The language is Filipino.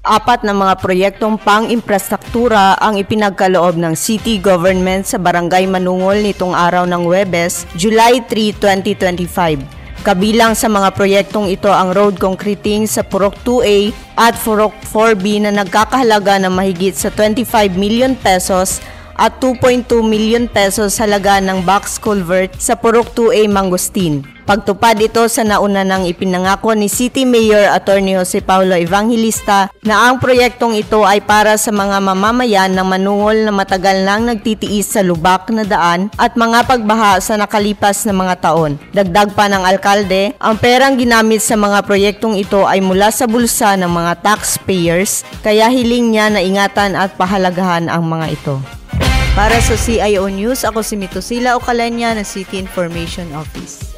Apat na mga proyektong pang-imprastruktura ang ipinagkaloob ng city government sa Barangay Manungol nitong araw ng Huwebes, July 3, 2025. Kabilang sa mga proyektong ito ang road concreting sa Purok 2A at Purok 4B na nagkakahalaga ng mahigit sa 25 million pesos at 2.2 million pesos halaga ng box culvert sa Purok 2A Mangostin. Pagtupad ito sa nauna nang ipinangako ni City Mayor Attorney Jose Paulo Evangelista na ang proyektong ito ay para sa mga mamamayan ng Manungol na matagal nang nagtitiis sa lubak na daan at mga pagbaha sa nakalipas na mga taon. Dagdag pa ng alkalde, ang perang ginamit sa mga proyektong ito ay mula sa bulsa ng mga taxpayers, kaya hiling niya na ingatan at pahalagahan ang mga ito. Para sa CIO News, ako si Mitosila Ocalenya ng City Information Office.